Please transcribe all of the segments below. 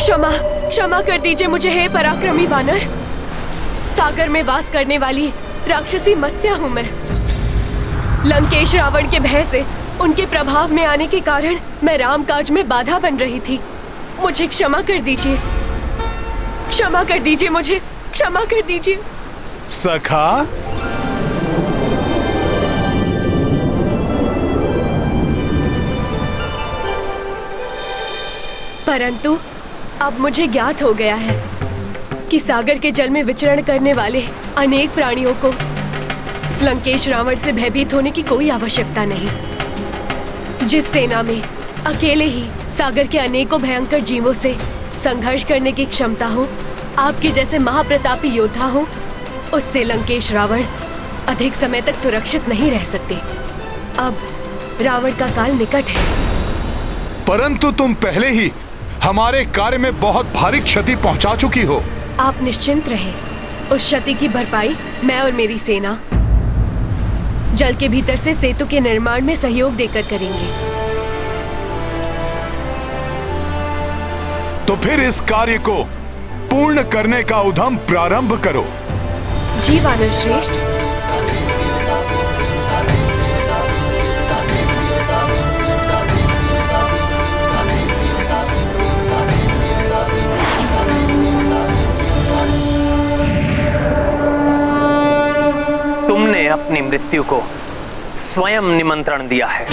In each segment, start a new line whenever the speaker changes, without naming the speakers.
क्षमा क्षमा कर दीजिए मुझे, हे पराक्रमी वानर। सागर में वास करने वाली राक्षसी मत्स्या हूँ मैं। लंकेश रावण के भय से, उनके प्रभाव में आने के कारण मैं रामकाज में बाधा बन रही थी। मुझे क्षमा कर दीजिए, क्षमा कर दीजिए, मुझे क्षमा कर दीजिए।
सखा,
परंतु अब मुझे ज्ञात हो गया है कि सागर के जल में विचरण करने वाले अनेक प्राणियों को लंकेश रावण से भयभीत होने की कोई आवश्यकता नहीं। जिस सेना में अकेले ही सागर के अनेकों भयंकर जीवों से संघर्ष करने की क्षमता हो, आपके जैसे महाप्रतापी योद्धा हो, उससे लंकेश रावण अधिक समय तक सुरक्षित नहीं रह सकते। अब रावण का काल निकट है।
परंतु तुम पहले ही हमारे कार्य में बहुत भारी क्षति पहुंचा चुकी हो।
आप निश्चिंत रहें, उस क्षति की भरपाई मैं और मेरी सेना जल के भीतर से सेतु के निर्माण में सहयोग देकर करेंगे।
तो फिर इस कार्य को पूर्ण करने का उद्यम प्रारंभ करो।
जी वानर श्रेष्ठ।
तुमने अपनी मृत्यु को स्वयं निमंत्रण दिया है।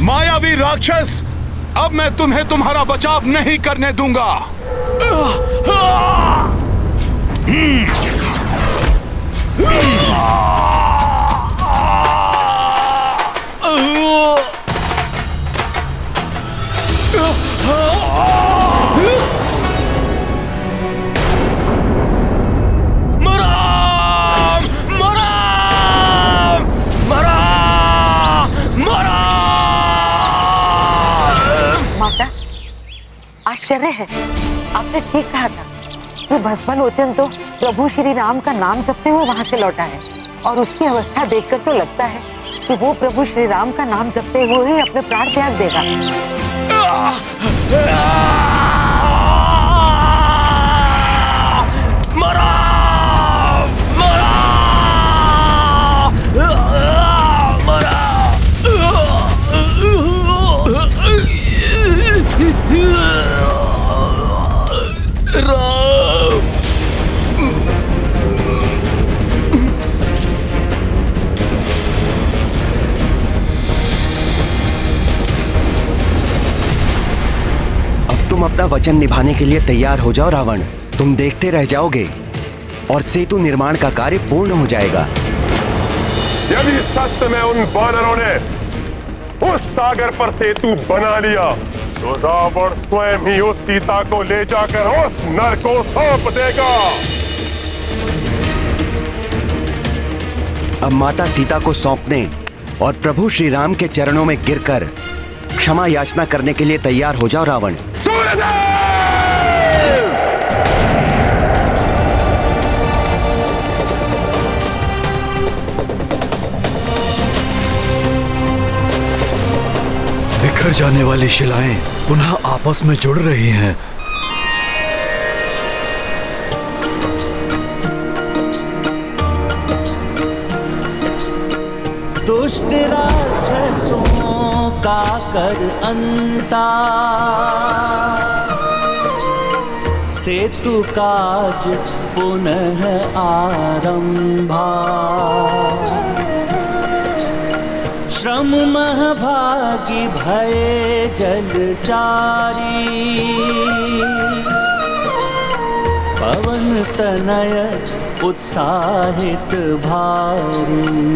मायावी राक्षस, अब मैं तुम्हें तुम्हारा बचाव नहीं करने दूंगा।
आश्चर्य है, आपने ठीक कहा था कि भस्मलोचन तो प्रभु श्री राम का नाम जपते हुए वहां से लौटा है, और उसकी अवस्था देखकर तो लगता है कि वो प्रभु श्री राम का नाम जपते हुए ही अपने प्राण त्याग देगा।
तुम अपना वचन निभाने के लिए तैयार हो जाओ रावण। तुम देखते रह जाओगे और सेतु निर्माण का कार्य पूर्ण हो जाएगा।
यदि सत्य में उन वानरों ने उस सागर पर सेतु बना लिया तो रावण स्वयं ही उस सीता को ले जाकर उस नर को सौंप देगा।
अब माता सीता को सौंपने और प्रभु श्री राम के चरणों में गिरकर क्षमा याचना करने के लिए तैयार हो जाओ रावण।
बिखर जाने वाली शिलाएं पुनः आपस में जुड़ रही हैं।
दुष्ट राक्षसों का कर अंता, सेतु काज पुनः आरंभा। श्रम महभागी भये जलचारी, पवन तनय उत्साहित भारी।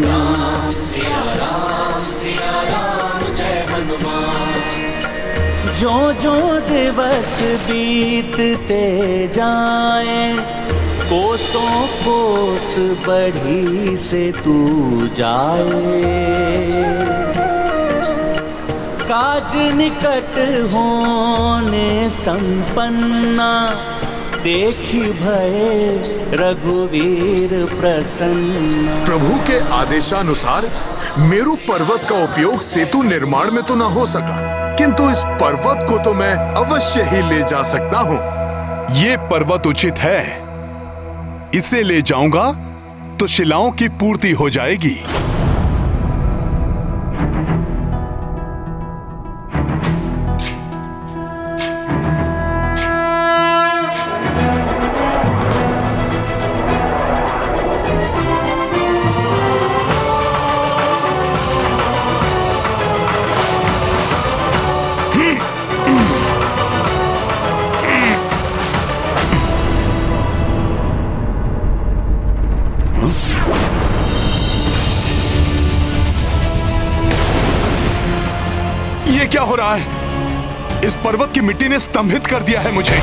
जो जो दिवस बीतते जाएं, कोसों कोस बढ़ी से तू जाए। काज निकट होने संपन्ना, देखी भये रघुवीर प्रसन्न।
प्रभु के आदेशानुसार मेरु पर्वत का उपयोग सेतु निर्माण में तो ना हो सका, किंतु इस पर्वत को तो मैं अवश्य ही ले जा सकता हूँ। ये पर्वत उचित है, इसे ले जाऊंगा तो शिलाओं की पूर्ति हो जाएगी। ये क्या हो रहा है? इस पर्वत की मिट्टी ने स्तंभित कर दिया है मुझे।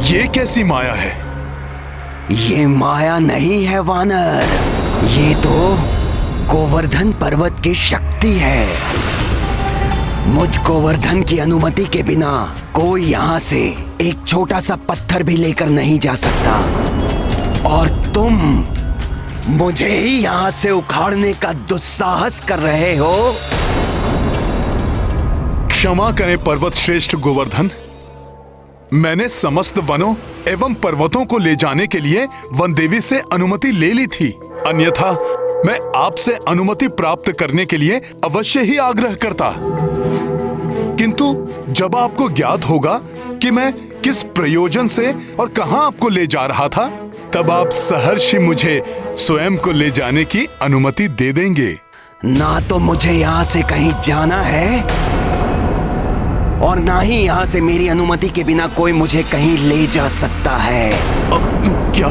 ये कैसी माया है?
ये माया नहीं है वानर, ये तो गोवर्धन पर्वत की शक्ति है। मुझ गोवर्धन की अनुमति के बिना कोई यहाँ से एक छोटा सा पत्थर भी लेकर नहीं जा सकता, और तुम मुझे ही यहाँ से उखाड़ने का दुस्साहस कर रहे हो।
क्षमा करें पर्वत श्रेष्ठ गोवर्धन, मैंने समस्त वनों एवं पर्वतों को ले जाने के लिए वन देवी से अनुमति ले ली थी, अन्यथा मैं आपसे अनुमति प्राप्त करने के लिए अवश्य ही आग्रह करता। किंतु जब आपको ज्ञात होगा कि मैं किस प्रयोजन से और कहां आपको ले जा रहा था, तब आप सहर्षि मुझे स्वयं को ले जाने की अनुमति दे देंगे।
ना तो मुझे यहाँ से कहीं जाना है, और ना ही यहाँ से मेरी अनुमति के बिना कोई मुझे कहीं ले जा सकता है।
क्या?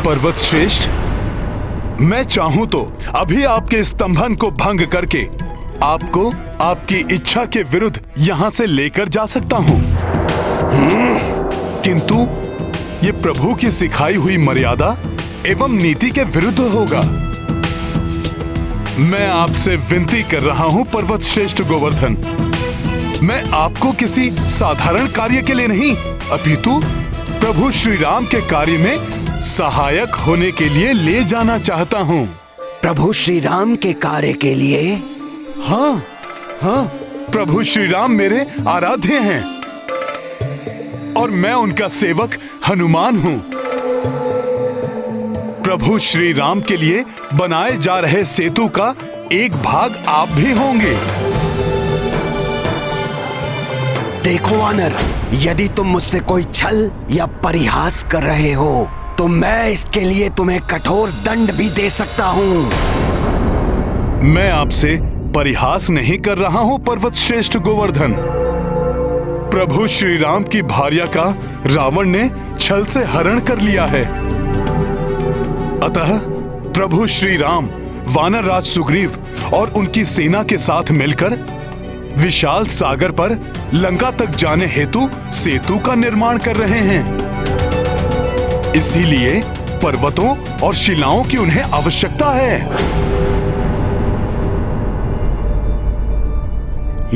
पर्वत श्रेष्ठ, मैं चाहूं तो अभी आपके स्तंभन को भंग करके आपको आपकी इच्छा के विरुद्ध यहां से लेकर जा सकता हूं, किंतु ये प्रभु की सिखाई हुई मर्यादा एवं नीति के विरुद्ध होगा। मैं आपसे विनती कर रहा हूं पर्वत श्रेष्ठ गोवर्धन, मैं आपको किसी साधारण कार्य के लिए नहीं, अपितु प्रभु श्री राम के कार्य में सहायक होने के लिए ले जाना चाहता हूँ।
प्रभु श्री राम के कार्य के लिए?
हाँ हाँ, प्रभु श्री राम मेरे आराध्य हैं और मैं उनका सेवक हनुमान हूँ। प्रभु श्री राम के लिए बनाए जा रहे सेतु का एक भाग आप भी होंगे।
देखो वानर, यदि तुम मुझसे कोई छल या परिहास कर रहे हो तो मैं इसके लिए तुम्हें कठोर दंड भी दे सकता हूँ।
मैं आपसे परिहास नहीं कर रहा हूँ पर्वत श्रेष्ठ गोवर्धन। प्रभु श्री राम की भार्या का रावण ने छल से हरण कर लिया है, अतः प्रभु श्री राम वानर राज सुग्रीव और उनकी सेना के साथ मिलकर विशाल सागर पर लंका तक जाने हेतु सेतु का निर्माण कर रहे हैं। इसीलिए पर्वतों और शिलाओं की उन्हें आवश्यकता है।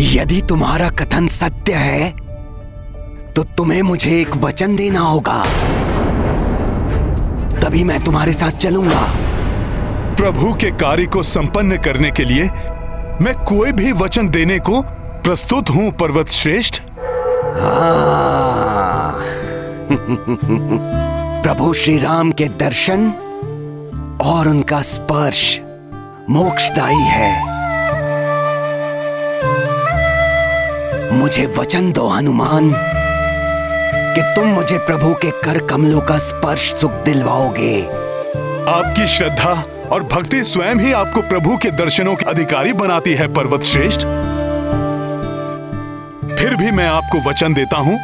यदि तुम्हारा कथन सत्य है तो तुम्हें मुझे एक वचन देना होगा, तभी मैं तुम्हारे साथ चलूंगा।
प्रभु के कार्य को संपन्न करने के लिए मैं कोई भी वचन देने को प्रस्तुत हूँ पर्वत श्रेष्ठ।
प्रभु श्री राम के दर्शन और उनका स्पर्श मोक्षदायी है। मुझे वचन दो हनुमान कि तुम मुझे प्रभु के कर कमलों का स्पर्श सुख दिलवाओगे।
आपकी श्रद्धा और भक्ति स्वयं ही आपको प्रभु के दर्शनों के अधिकारी बनाती है पर्वत श्रेष्ठ। फिर भी मैं आपको वचन देता हूं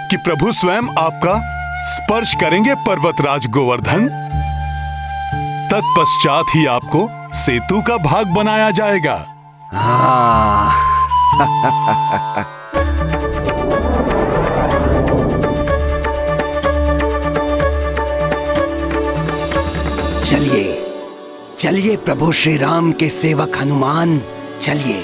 कि प्रभु स्वयं आपका स्पर्श करेंगे पर्वतराज गोवर्धन। तत्पश्चात ही आपको सेतु का भाग बनाया जाएगा।
चलिए चलिए प्रभु श्री राम के सेवक हनुमान, चलिए।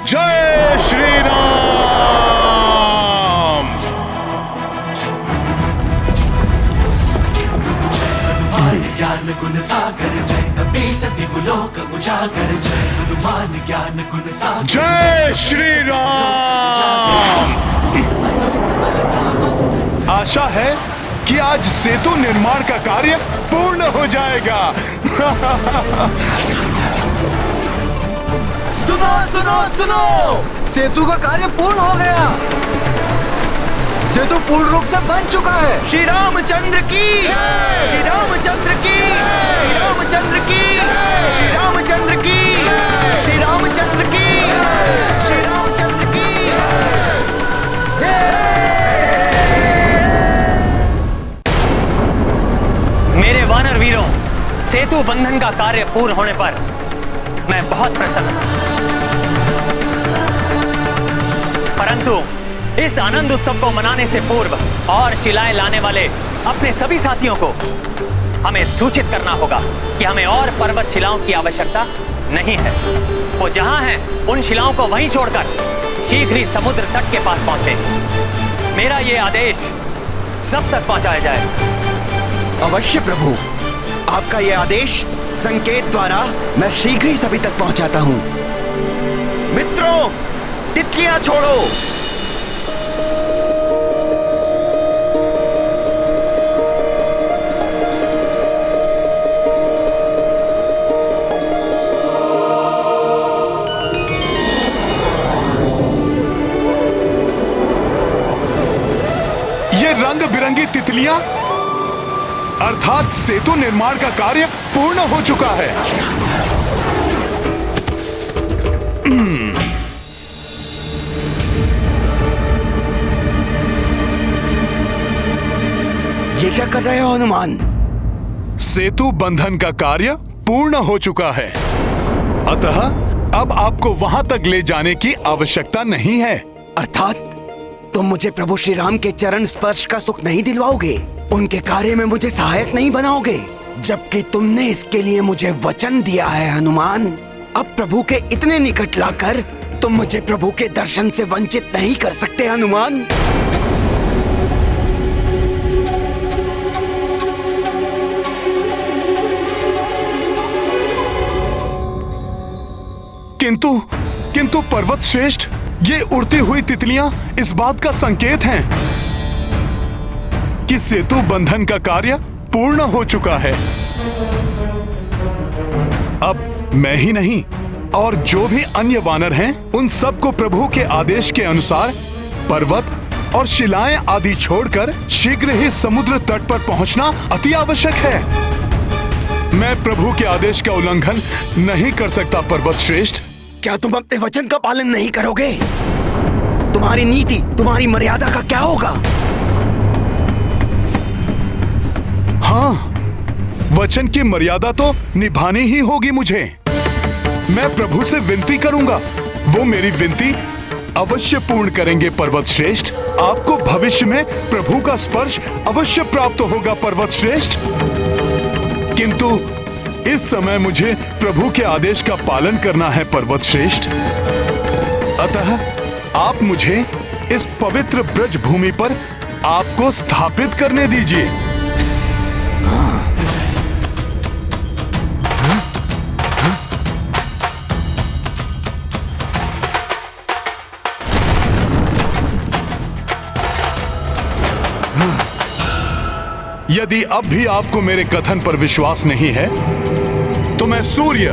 जय श्री राम।
ज्ञान गुण सागर जय कपीस दिवलोक उजागर जय हनुमान ज्ञान गुण सागर
जय श्री राम। आशा है कि आज सेतु निर्माण का कार्य पूर्ण हो जाएगा।
सुनो सुनो सुनो, सेतु का कार्य पूर्ण हो गया। सेतु पूर्ण रूप से बन चुका है। श्री रामचंद्र की, श्री रामचंद्र की, श्री रामचंद्र की, श्री रामचंद्र की, श्री रामचंद्र की, श्री रामचंद्र की।
मेरे वानर वीरों, सेतु बंधन का कार्य पूर्ण होने पर मैं बहुत प्रसन्न हूं। परंतु इस आनंद उत्सव को मनाने से पूर्व और शिलाएं लाने वाले अपने सभी साथियों को हमें सूचित करना होगा कि हमें और पर्वत शिलाओं की आवश्यकता नहीं है। वो जहां हैं उन शिलाओं को वहीं छोड़कर शीघ्र ही समुद्र तट के पास पहुंचे। मेरा ये आदेश सब तक पहुंचाया जाए।
अवश्य प्रभु, आपका यह आदेश संकेत द्वारा मैं शीघ्र ही सभी तक पहुंचाता हूं। मित्रों, तितलियां छोड़ो।
ये रंग बिरंगी तितलियां अर्थात सेतु निर्माण का कार्य पूर्ण हो चुका है।
ये क्या कर रहे हो हनुमान?
सेतु बंधन का कार्य पूर्ण हो चुका है, अतः अब आपको वहां तक ले जाने की आवश्यकता नहीं है।
अर्थात तुम मुझे प्रभु श्री राम के चरण स्पर्श का सुख नहीं दिलवाओगे, उनके कार्य में मुझे सहायक नहीं बनाओगे, जबकि तुमने इसके लिए मुझे वचन दिया है हनुमान। अब प्रभु के इतने निकट लाकर तुम मुझे प्रभु के दर्शन से वंचित नहीं कर सकते हनुमान।
किंतु पर्वत श्रेष्ठ, ये उड़ती हुई तितलियां इस बात का संकेत हैं कि सेतु बंधन का कार्य पूर्ण हो चुका है। अब मैं ही नहीं और जो भी अन्य वानर हैं, उन सबको प्रभु के आदेश के अनुसार पर्वत और शिलाएं आदि छोड़कर शीघ्र ही समुद्र तट पर पहुंचना अति आवश्यक है। मैं प्रभु के आदेश का उल्लंघन नहीं कर सकता पर्वत श्रेष्ठ।
क्या तुम अपने वचन का पालन नहीं करोगे? तुम्हारी नीति, तुम्हारी मर्यादा का क्या होगा?
हाँ, वचन की मर्यादा तो निभानी ही होगी मुझे। मैं प्रभु से विनती करूंगा, वो मेरी विनती अवश्य पूर्ण करेंगे पर्वत श्रेष्ठ। आपको भविष्य में प्रभु का स्पर्श अवश्य प्राप्त होगा पर्वत श्रेष्ठ। किंतु इस समय मुझे प्रभु के आदेश का पालन करना है पर्वत श्रेष्ठ। अतः आप मुझे इस पवित्र ब्रज भूमि पर आपको स्थापित करने दीजिए। यदि अब भी आपको मेरे कथन पर विश्वास नहीं है तो मैं सूर्य,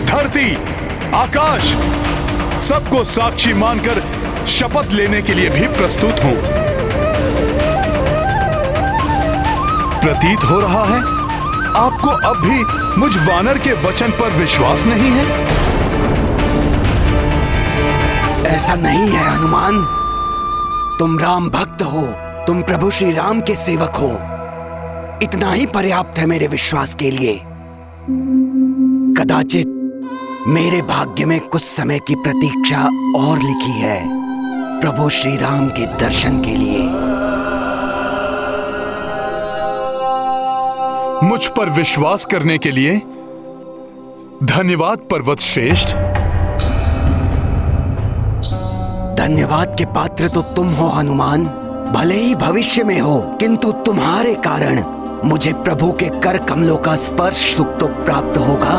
धरती, आकाश सबको साक्षी मानकर शपथ लेने के लिए भी प्रस्तुत हूं। प्रतीत हो रहा है आपको अब भी मुझ वानर के वचन पर विश्वास नहीं है।
ऐसा नहीं है हनुमान। तुम राम भक्त हो, तुम प्रभु श्री राम के सेवक हो। इतना ही पर्याप्त है मेरे विश्वास के लिए। कदाचित मेरे भाग्य में कुछ समय की प्रतीक्षा और लिखी है प्रभु श्री राम के दर्शन के लिए।
मुझ पर विश्वास करने के लिए धन्यवाद पर्वत श्रेष्ठ।
धन्यवाद के पात्र तो तुम हो हनुमान, भले ही भविष्य में हो, किंतु तुम्हारे कारण मुझे प्रभु के कर कमलों का स्पर्श सुख तो प्राप्त होगा।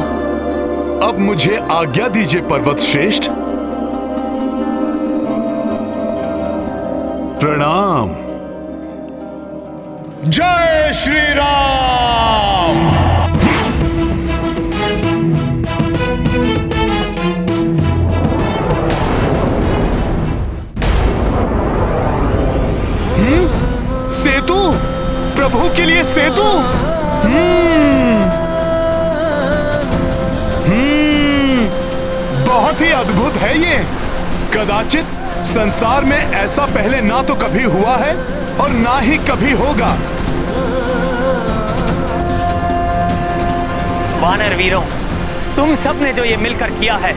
अब मुझे आज्ञा दीजिए पर्वत श्रेष्ठ। प्रणाम। जय श्री राम। सेतु, प्रभु के लिए सेतु। बहुत ही अद्भुत है ये। कदाचित संसार में ऐसा पहले ना तो कभी हुआ है और ना ही कभी होगा।
वानर वीरों, तुम सब ने जो ये मिलकर किया है,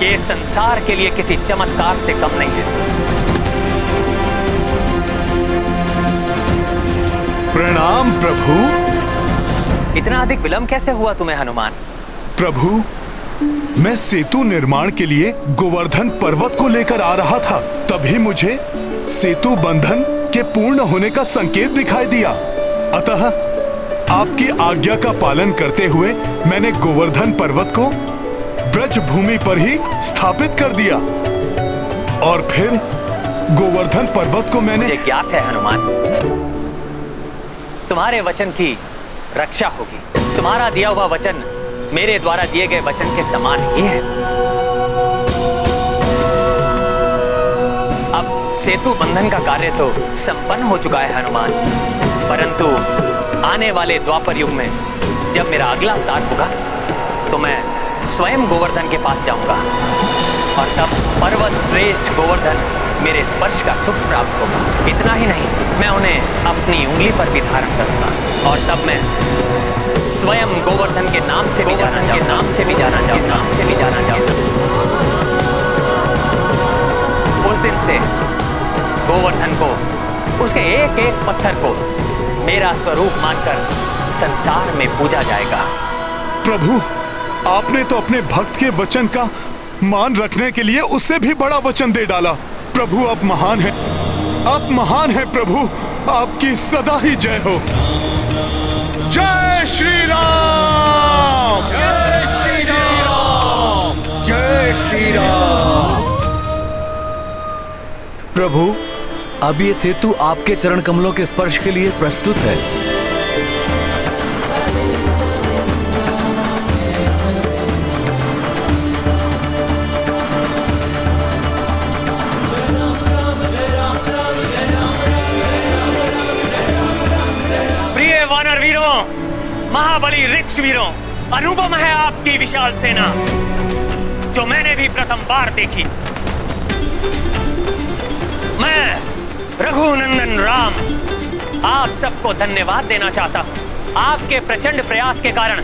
ये संसार के लिए किसी चमत्कार से कम नहीं है।
प्रणाम प्रभु।
इतना अधिक विलंब कैसे हुआ तुम्हें हनुमान?
प्रभु, मैं सेतु निर्माण के लिए गोवर्धन पर्वत को लेकर आ रहा था, तभी मुझे सेतु बंधन के पूर्ण होने का संकेत दिखाई दिया। अतः आपकी आज्ञा का पालन करते हुए मैंने गोवर्धन पर्वत को ब्रज भूमि पर ही स्थापित कर दिया और फिर गोवर्धन पर्वत को मैंने।
मुझे ज्ञात है हनुमान, तुम्हारे वचन की रक्षा होगी। तुम्हारा दिया हुआ वचन मेरे द्वारा दिए गए वचन के समान ही है। अब सेतु बंधन का कार्य तो संपन्न हो चुका है हनुमान, परंतु आने वाले द्वापर युग में जब मेरा अगला अवतार होगा तो मैं स्वयं गोवर्धन के पास जाऊंगा और तब पर्वत श्रेष्ठ गोवर्धन मेरे स्पर्श का सुख प्राप्त होगा। इतना ही नहीं, मैं उन्हें अपनी उंगली पर भी धारण करूंगा और तब मैं स्वयं गोवर्धन के नाम से भी जाना जाऊंगा। उस दिन से गोवर्धन को, उसके एक एक पत्थर को मेरा स्वरूप मानकर संसार में पूजा जाएगा।
प्रभु, आपने तो अपने भक्त के वचन का मान रखने के लिए उससे भी बड़ा वचन दे डाला। प्रभु, आप महान हैं, आप महान हैं प्रभु, आपकी सदा ही जय हो। जय श्री राम।
जय श्री राम। जय श्री राम। प्रभु, अब ये सेतु आपके चरण कमलों के स्पर्श के लिए प्रस्तुत है।
प्रिय वानर वीरों, महाबली ऋक्ष वीरों, अनुपम है आपकी विशाल सेना जो मैंने भी प्रथम बार देखी। मैं रघुनंदन राम आप सबको धन्यवाद देना चाहता हूं। आपके प्रचंड प्रयास के कारण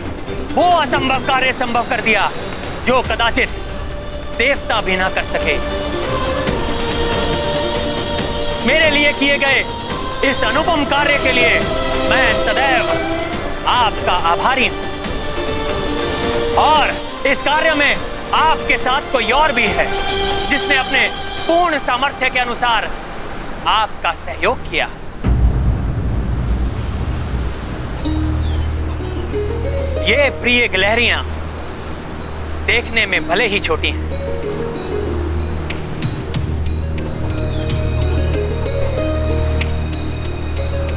वो असंभव कार्य संभव कर दिया जो कदाचित देवता भी ना कर सके। मेरे लिए किए गए इस अनुपम कार्य के लिए मैं सदैव आपका आभारी हूं और इस कार्य में आपके साथ कोई और भी है जिसने अपने पूर्ण सामर्थ्य के अनुसार आपका सहयोग किया। ये प्रिय गिलहरियां देखने में भले ही छोटी हैं,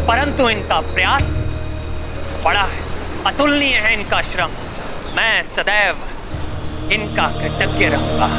परंतु इनका प्रयास बड़ा है, अतुलनीय है इनका श्रम। मैं सदैव इनका कृतज्ञ रहूंगा।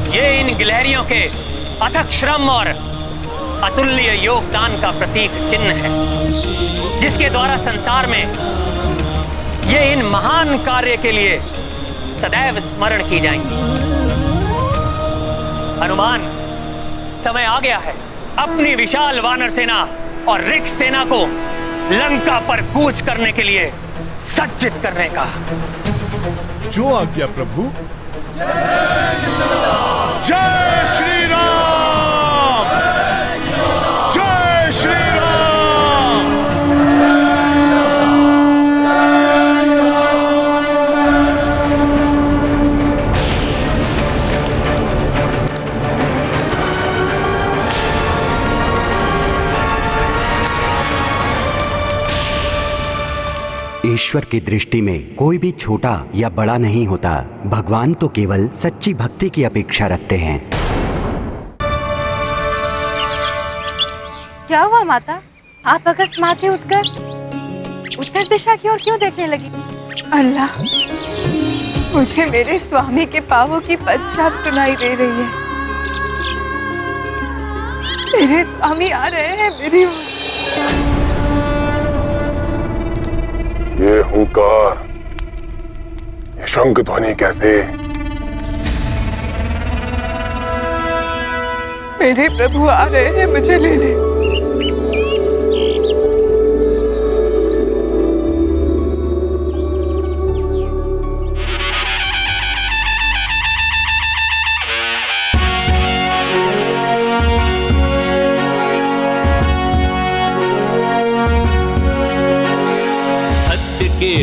ये इन गिलहरियों के अथक श्रम और अतुल्य योगदान का प्रतीक चिन्ह है, जिसके द्वारा संसार में ये इन महान कार्य के लिए सदैव स्मरण की जाएंगी। हनुमान, समय आ गया है अपनी विशाल वानर सेना और ऋक्ष सेना को लंका पर कूच करने के लिए सज्जित करने का।
जो आज्ञा प्रभु। जय श्री राम, जय श्री राम।
ईश्वर की दृष्टि में कोई भी छोटा या बड़ा नहीं होता। भगवान तो केवल सच्ची भक्ति की अपेक्षा रखते हैं।
क्या हुआ माता? आप अकस्मात ही उठकर उत्तर दिशा की ओर क्यों देखने लगी?
अल्लाह, मुझे मेरे स्वामी के पांवों की पदछाप सुनाई दे रही है। मेरे स्वामी आ रहे हैं मेरी ओर।
ये हुंकार, ये शंख ध्वनि कैसे?
मेरे प्रभु आ रहे हैं मुझे लेने।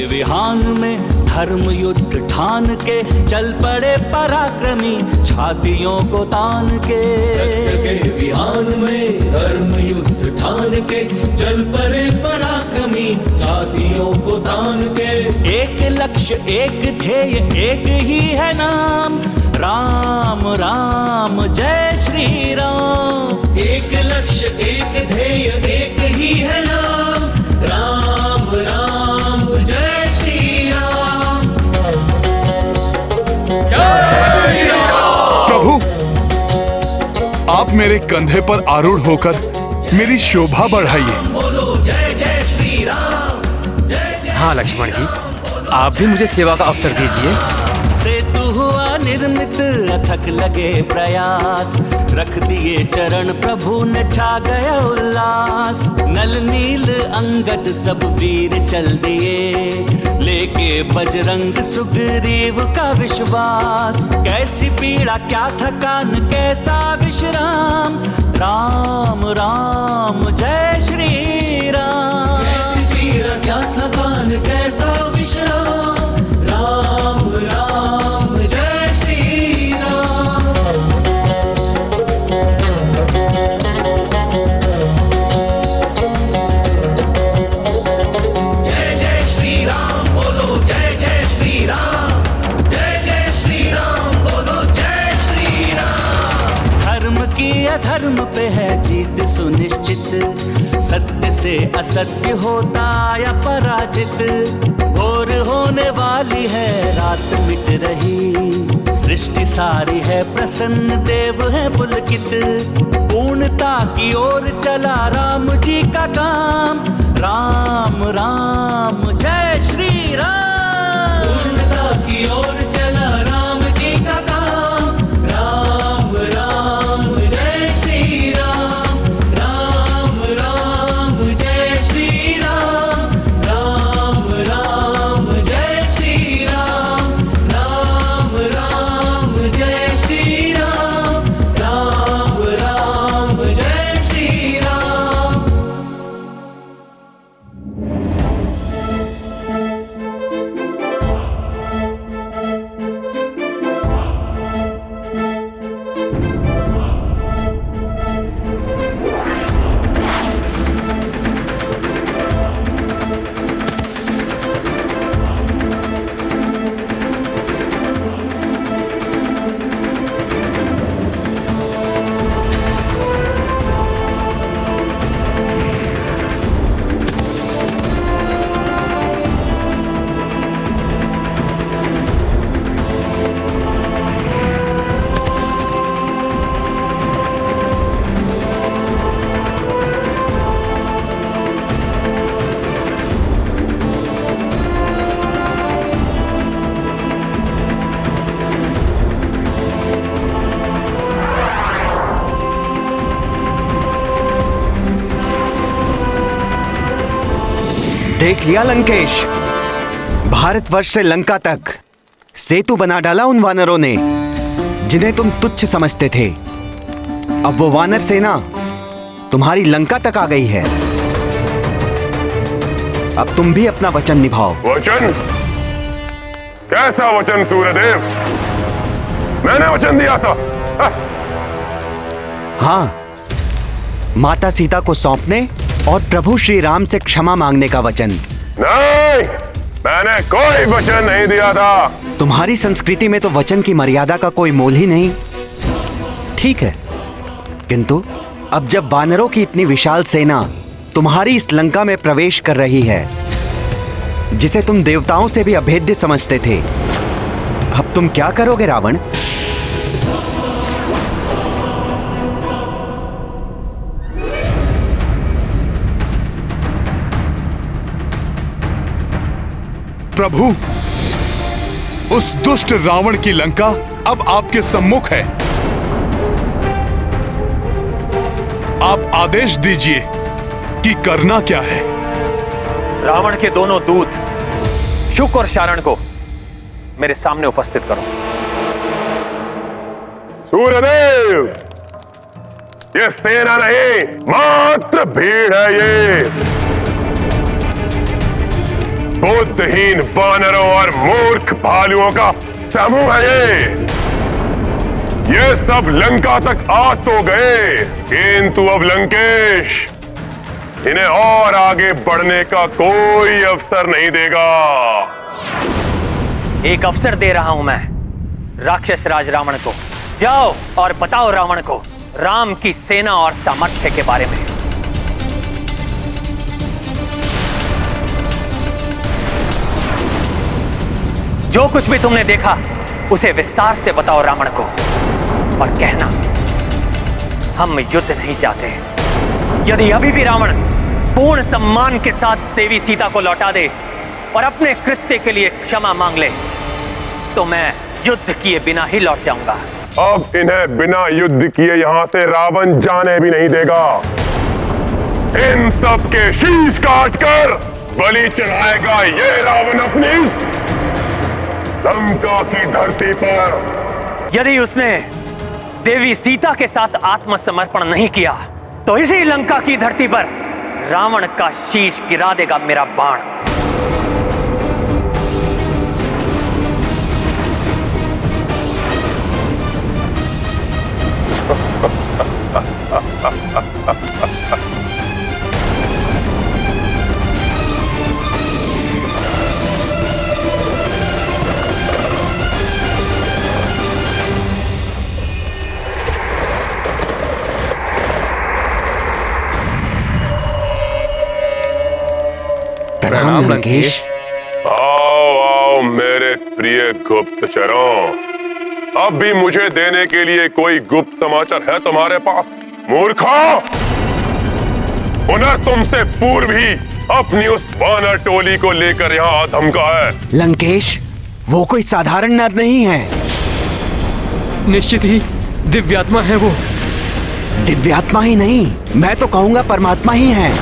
विहान में धर्म युद्ध ठान के चल पड़े पराक्रमी छातियों को तान के।
सत्य के विहान में धर्म युद्ध ठान के चल पड़े पराक्रमी छातियों को तान के।
एक लक्ष्य एक ध्येय एक ही है नाम, राम राम जय श्री राम।
एक लक्ष्य एक ध्येय एक ही है नाम, राम राम जय श्री राम।
जय श्री राम। प्रभु, आप मेरे कंधे पर आरूढ़ होकर मेरी शोभा बढ़ाइए।
बोलो जय जय श्री राम, जय जय।
हाँ लक्ष्मण जी, आप भी मुझे सेवा का अवसर दीजिए।
सेतु हुआ निर्मित अथक लगे प्रयास, रख दिए चरण प्रभु ने छा गया उल्लास। नल नील अंगद सब वीर चल दिए, लेके बजरंग सुग्रीव का विश्वास। कैसी पीड़ा क्या थकान कैसा विश्राम, राम राम जय श्री राम।
कैसी पीड़ा क्या थकान कैसा विश्राम, राम राम जय श्री राम। जय जय श्री राम बोलो, जय जय श्री राम, जय जय श्री राम बोलो, जय श्री राम।
धर्म की अधर्म पे है जीत सुनिश्चित, सत्य से असत्य होता या पराजित। भोर होने वाली है रात मिट रही, सृष्टि सारी है प्रसन्न देव है पुलकित। पूर्णता की ओर चला राम जी का काम, राम राम जय श्री राम।
पूर्णता की ओर चला राम जी का काम, राम राम जय श्री राम, राम
देख लिया लंकेश, भारतवर्ष से लंका तक सेतु बना डाला उन वानरों ने जिन्हें तुम तुच्छ समझते थे। अब वो वानर सेना तुम्हारी लंका तक आ गई है। अब तुम भी अपना वचन निभाओ।
वचन? कैसा वचन सूर्यदेव? मैंने वचन दिया था।
हाँ, माता सीता को सौंपने और प्रभु श्री राम से क्षमा मांगने का वचन।
नहीं, मैंने कोई वचन नहीं दिया था।
तुम्हारी संस्कृति में तो वचन की मर्यादा का कोई मोल ही नहीं। ठीक है, किंतु अब जब वानरों की इतनी विशाल सेना तुम्हारी इस लंका में प्रवेश कर रही है, जिसे तुम देवताओं से भी अभेद्य समझते थे, अब तुम क्या करोगे रावण?
प्रभु, उस दुष्ट रावण की लंका अब आपके सम्मुख है। आप आदेश दीजिए कि करना क्या है।
रावण के दोनों दूत शुक और शारण को मेरे सामने उपस्थित करो।
सूर्यदेव, ये सेना नहीं, मात्र भीड़ है। ये बुद्धहीन वानरों और मूर्ख भालुओं का समूह है। ये सब लंका तक आ तो गए, किंतु अब लंकेश इन्हें और आगे बढ़ने का कोई अवसर नहीं देगा।
एक अवसर दे रहा हूं मैं राक्षस राज रावण को। जाओ और बताओ रावण को राम की सेना और सामर्थ्य के बारे में। जो कुछ भी तुमने देखा उसे विस्तार से बताओ रावण को, और कहना हम युद्ध नहीं चाहते। यदि अभी भी रावण पूर्ण सम्मान के साथ देवी सीता को लौटा दे और अपने कृत्य के लिए क्षमा मांग ले, तो मैं युद्ध किए बिना ही लौट जाऊंगा।
अब इन्हें बिना युद्ध किए यहां से रावण जाने भी नहीं देगा। इन सब के शीश काटकर बलि चढ़ाएगा ये रावण अपनी इस लंका की धरती पर।
यदि उसने देवी सीता के साथ आत्मसमर्पण नहीं किया, तो इसी लंका की धरती पर रावण का शीश गिरा देगा मेरा बाण।
प्रणाम लंकेश।
आओ आओ मेरे प्रिय गुप्तचरों, अब भी मुझे देने के लिए कोई गुप्त समाचार है तुम्हारे पास? मूर्खों, उन्हें तुमसे पूर्व ही अपनी उस वानर टोली को लेकर यहाँ आ धमका है।
लंकेश, वो कोई साधारण नर नहीं है।
निश्चित ही दिव्यात्मा है वो।
दिव्यात्मा ही नहीं, मैं तो कहूंगा परमात्मा ही है।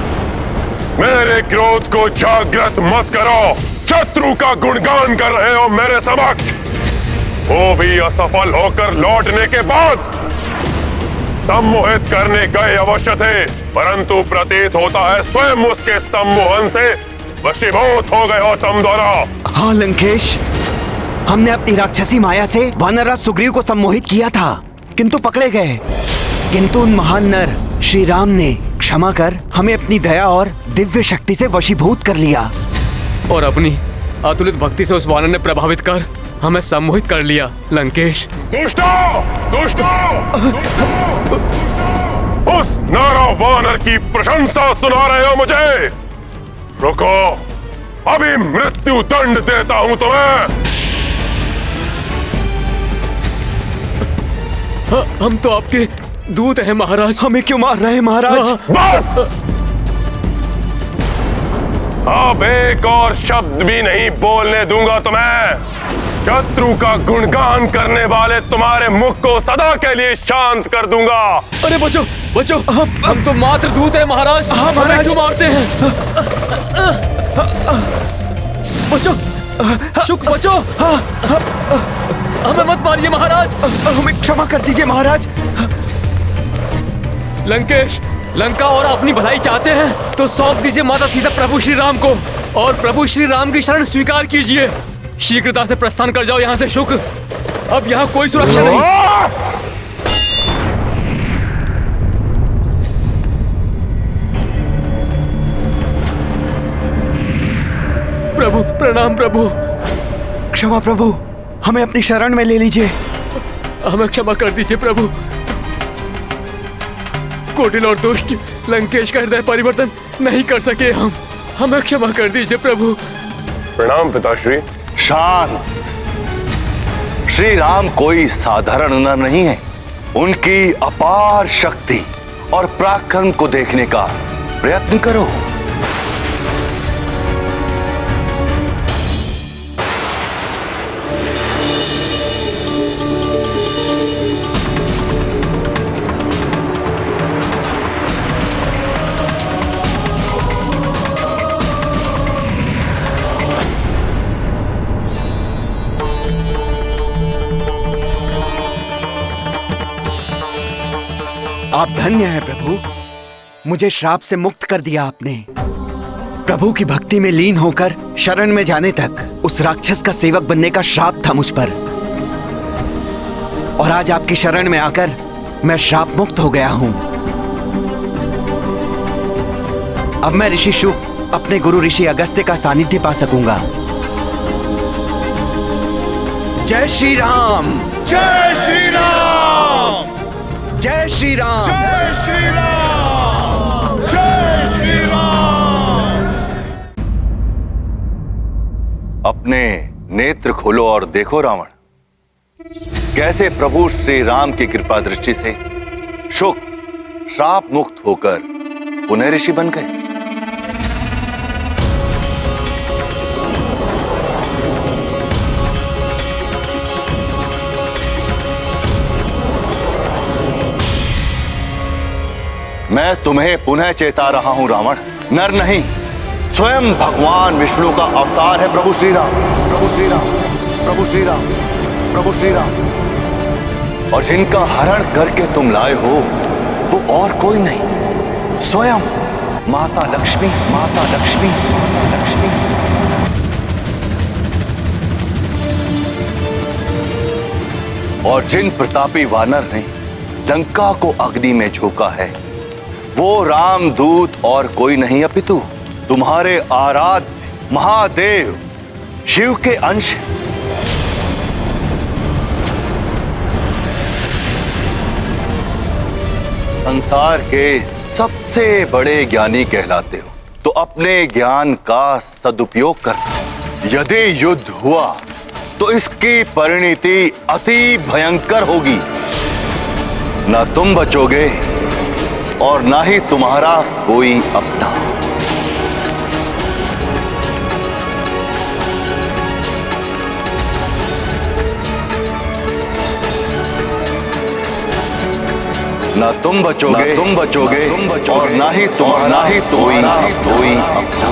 मेरे क्रोध को जागृत मत करो। शत्रु का गुणगान कर रहे हो मेरे समक्ष। वो भी असफल होकर लौटने के बाद सम्मोहित करने गए अवश्य थे, परंतु प्रतीत होता है स्वयं उसके सम्मोहन से वशीभूत हो गए हो तुम दोनों।
हाँ लंकेश, हमने अपनी राक्षसी माया से वानरराज सुग्रीव को सम्मोहित किया था, किंतु पकड़े गए। किंतु उन महान नर श्री राम ने क्षमा कर हमें अपनी दया और दिव्य शक्ति से वशीभूत कर लिया,
और अपनी अतुलित भक्ति से उस वानर ने प्रभावित कर हमें सम्मोहित कर लिया। लंकेश,
दुष्टों, दुष्टों, उस नारा वानर की प्रशंसा सुना रहे हो मुझे? रुको, अभी मृत्यु दंड देता हूं तुम्हें।
हम तो आपके दूत हैं महाराज।
हमें क्यों मार रहे हैं महाराज?
बस, अब एक और शब्द भी नहीं बोलने दूंगा तुम्हें। शत्रु का गुणगान करने वाले तुम्हारे मुख को सदा के लिए शांत कर दूंगा।
अरे बचो बचो, हम तो मात्र दूत हैं महाराज।
हाँ महाराज,
क्यों मारते हैं? बचो, शुक बचो। हमें मत मारिए महाराज।
हमें क्षमा कर दीजिए महाराज।
लंकेश, लंका और अपनी भलाई चाहते हैं तो सौंप दीजिए माता सीता प्रभु श्री राम को और प्रभु श्री राम की शरण स्वीकार कीजिए। शीघ्रता से प्रस्थान कर जाओ यहाँ से शुक। अब यहाँ कोई सुरक्षा नहीं। प्रभु, प्रणाम प्रभु।
क्षमा प्रभु, हमें अपनी शरण में ले लीजिए।
हमें क्षमा कर दीजिए प्रभु। कोटिल और दुष्ट लंकेश का हृदय परिवर्तन नहीं कर सके हम। हमें क्षमा कर दीजिए प्रभु।
प्रणाम पिताश्री।
शांत। श्री राम कोई साधारण नर नहीं है। उनकी अपार शक्ति और पराक्रम को देखने का प्रयत्न करो।
आप धन्य हैं प्रभु, मुझे श्राप से मुक्त कर दिया आपने। प्रभु की भक्ति में लीन होकर शरण में जाने तक उस राक्षस का सेवक बनने का श्राप था मुझ पर, और आज आपकी शरण में आकर मैं श्राप मुक्त हो गया हूं। अब मैं ऋषि शुक अपने गुरु ऋषि अगस्त्य का सानिध्य पा सकूंगा। जय श्री राम।
जय श्री राम।
जय श्री राम।
जय श्री राम। जय श्री राम।
अपने नेत्र खोलो और देखो रावण, कैसे प्रभु श्री राम की कृपा दृष्टि से शुक श्राप मुक्त होकर पुनः ऋषि बन गए। मैं तुम्हें पुनः चेता रहा हूं रावण, नर नहीं स्वयं भगवान विष्णु का अवतार है प्रभु श्री राम। प्रभु श्री राम, प्रभु श्री राम, प्रभु श्री राम। और जिनका हरण करके तुम लाए हो वो और कोई नहीं, स्वयं माता लक्ष्मी, माता लक्ष्मी, माता लक्ष्मी। और जिन प्रतापी वानर ने लंका को अग्नि में झोंका है वो रामदूत और कोई नहीं अपितु तुम्हारे आराध्य महादेव शिव के अंश। संसार के सबसे बड़े ज्ञानी कहलाते हो तो अपने ज्ञान का सदुपयोग करना। यदि युद्ध हुआ तो इसकी परिणति अति भयंकर होगी। ना तुम बचोगे और ना ही तुम्हारा कोई अपना। ना तुम बचोगे, और ना ही तुम्हारा कोई अपना।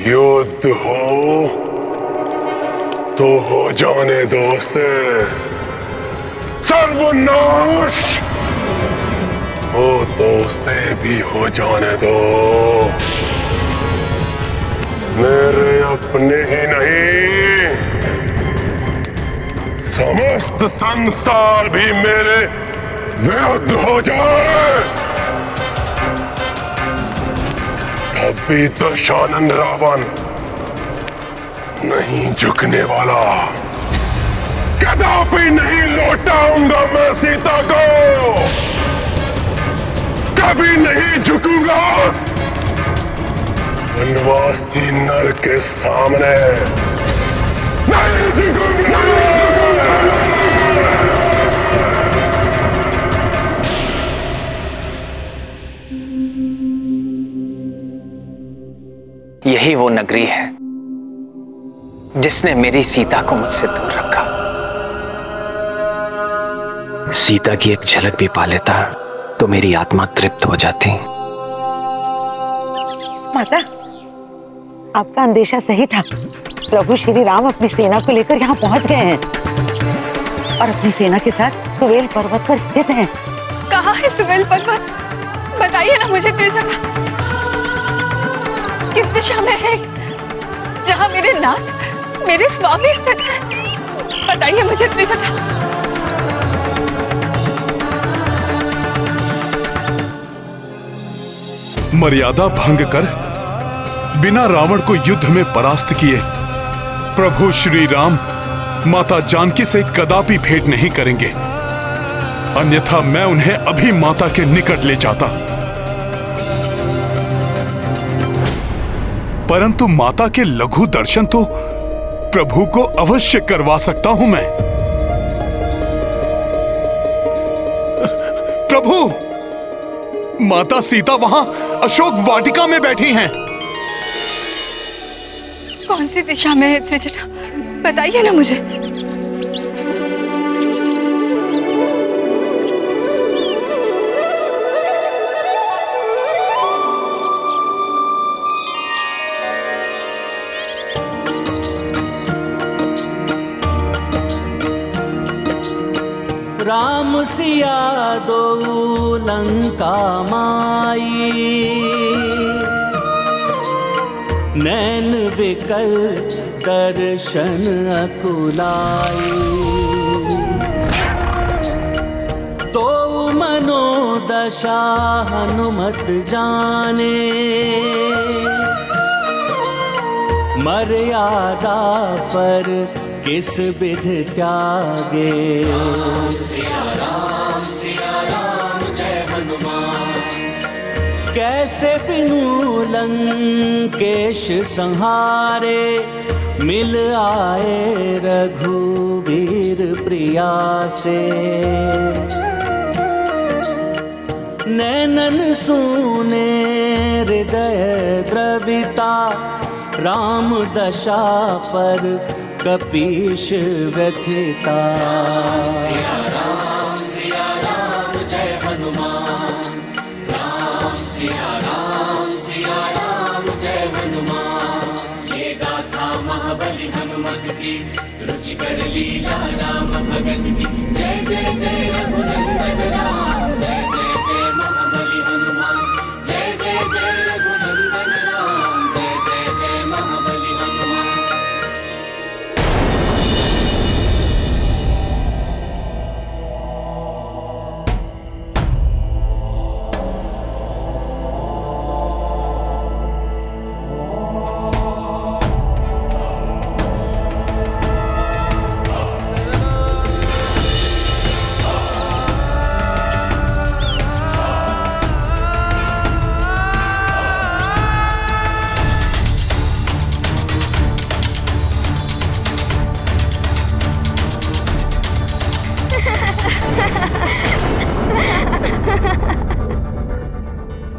युद्ध हो तो हो जाने दो से सर्वनाश, हो तो उसे भी हो जाने दो। मेरे अपने ही नहीं, समस्त संसार भी मेरे विरुद्ध हो जाए तभी तो शानन रावण नहीं झुकने वाला। कदापि नहीं लौटाऊंगा मैं सीता को, कभी नहीं झुकूंगा वनवासी नर के सामने, नहीं झुकूंगा।
यही वो नगरी है जिसने मेरी सीता को मुझसे दूर रखा। सीता की एक झलक भी पा लेता तो मेरी आत्मा तृप्त हो जाती।
माता, आपका अंदेशा सही था। प्रभु श्री राम अपनी सेना को लेकर यहाँ पहुँच गए हैं और अपनी सेना के साथ सुवेल पर्वत पर स्थित हैं।
कहाँ है सुवेल पर्वत? बताइए ना मुझे त्रिजटा। किस दिशा में है? जहाँ मेरे नाथ, मेरे स्वामी स्थित है। बताइए मुझे त्रिजटा।
मर्यादा भंग कर बिना रावण को युद्ध में परास्त किए प्रभु श्री राम माता जानकी से कदापि भेंट नहीं करेंगे, अन्यथा मैं उन्हें अभी माता के निकट ले जाता। परंतु माता के लघु दर्शन तो प्रभु को अवश्य करवा सकता हूं मैं। प्रभु, माता सीता वहां अशोक वाटिका में बैठी हैं।
कौन सी दिशा में है त्रिजटा? बताइए ना मुझे।
राम सिया दो लंका माई, नैन विकल दर्शन अकुलाई। तो मनोदशा हनुमत जाने, मर्यादा पर किस विध त्यागे। सिया राम जय हनुमान। कैसे बिनु लंकेश संहारे, मिल आए रघुवीर प्रिया से। नैनन सूने हृदय द्रविता, राम दशा पर कपीश व्यथिता। सिया राम जय हनुमान। राम सिया राम जय हनुमान। ये गाथा महाबली हनुमत की, रुचिकर लीला राम भगत की। जय जय जय रघुनंदन राम, जय जय जय महाबली हनुमान। जय जय जय रघुनंदन राम, जय जय जय महाबली हनुमान।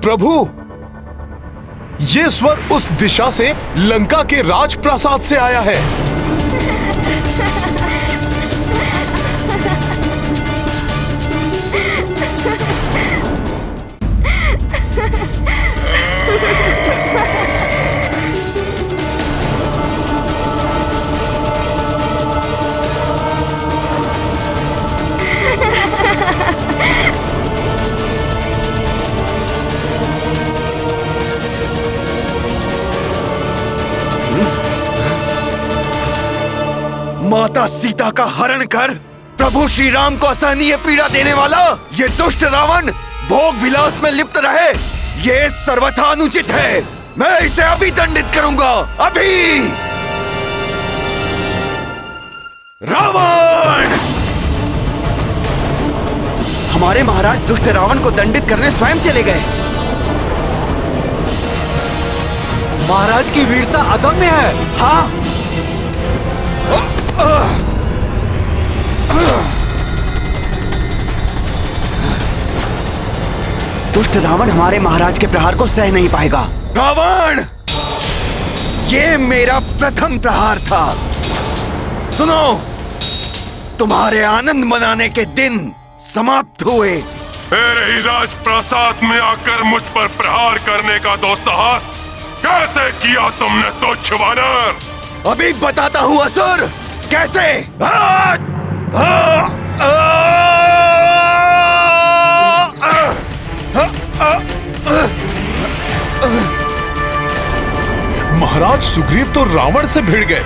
प्रभु, ये स्वर उस दिशा से लंका के राजप्रासाद से आया है।
माता सीता का हरण कर प्रभु श्री राम को असहनीय पीड़ा देने वाला ये दुष्ट रावण भोग विलास में लिप्त रहे, ये सर्वथा अनुचित है। मैं इसे अभी दंडित करूंगा, अभी। रावण! हमारे महाराज दुष्ट रावण को दंडित करने स्वयं चले गए।
महाराज की वीरता अदम्य है।
हाँ, दुष्ट रावण हमारे महाराज के प्रहार को सह नहीं पाएगा। रावण, ये मेरा प्रथम प्रहार था। सुनो, तुम्हारे आनंद मनाने के दिन समाप्त हुए।
मेरे ही राजप्रासाद में आकर मुझ पर प्रहार करने का दो साहस कैसे किया तुमने तुच्छ वानर?
अभी बताता हूँ असुर, कैसे।
महाराज सुग्रीव तो रावण से भिड़ गए।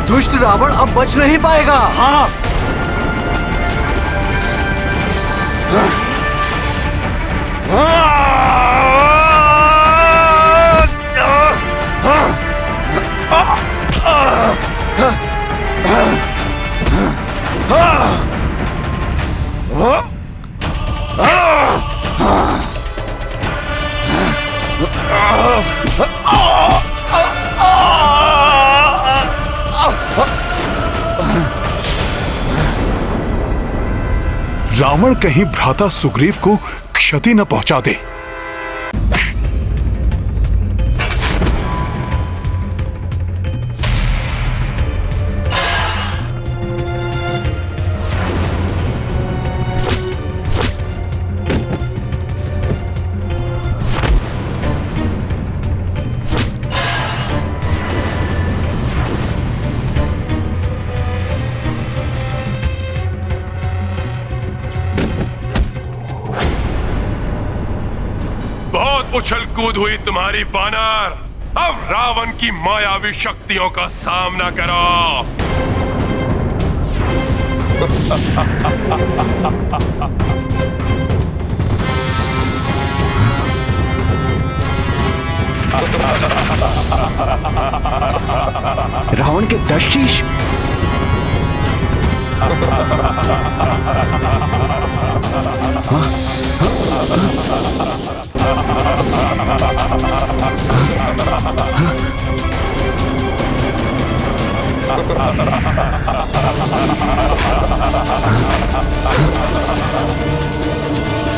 दुष्ट रावण अब बच नहीं पाएगा। हाँ।
रावण कहीं भ्राता सुग्रीव को क्षति न पहुंचा दे।
उछल कूद हुई तुम्हारी वानर। अब रावण की मायावी शक्तियों का सामना करो।
रावण के 10 शीश।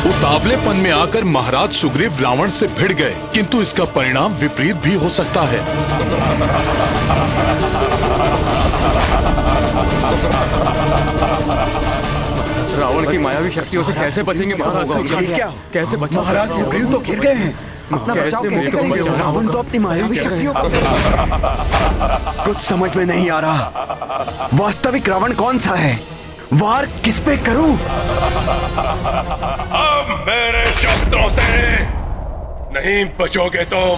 उतावलेपन में आकर महाराज सुग्रीव रावण से भिड़ गए, किंतु इसका परिणाम विपरीत भी हो सकता है।
रावण की मायावी शक्तियों से कैसे बचेंगे महाराज सुग्रीव?
क्या
कैसे बचा?
महाराज सुग्रीव तो गिर गए हैं। अपना बचाव कैसे करेंगे? रावण तो अपनी मायावी शक्तियों कुछ समझ में नहीं आ रहा। वास्तविक रावण कौन सा है? वार किस पे करूं?
अब मेरे शस्त्रों से नहीं बचोगे तुम।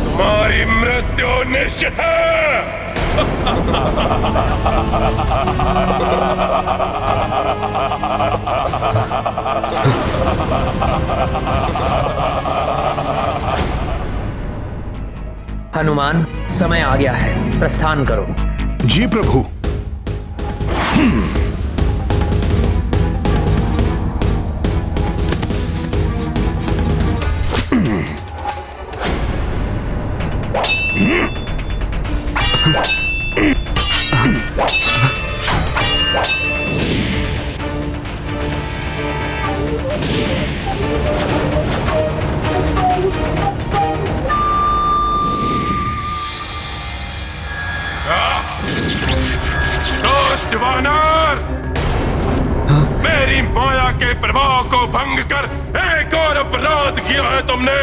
तुम्हारी मृत्यु निश्चित है।
हनुमान, समय आ गया है, प्रस्थान करो।
जी प्रभु।
दुष्ट वानर, मेरी माया के प्रभाव को भंग कर एक और अपराध किया है तुमने।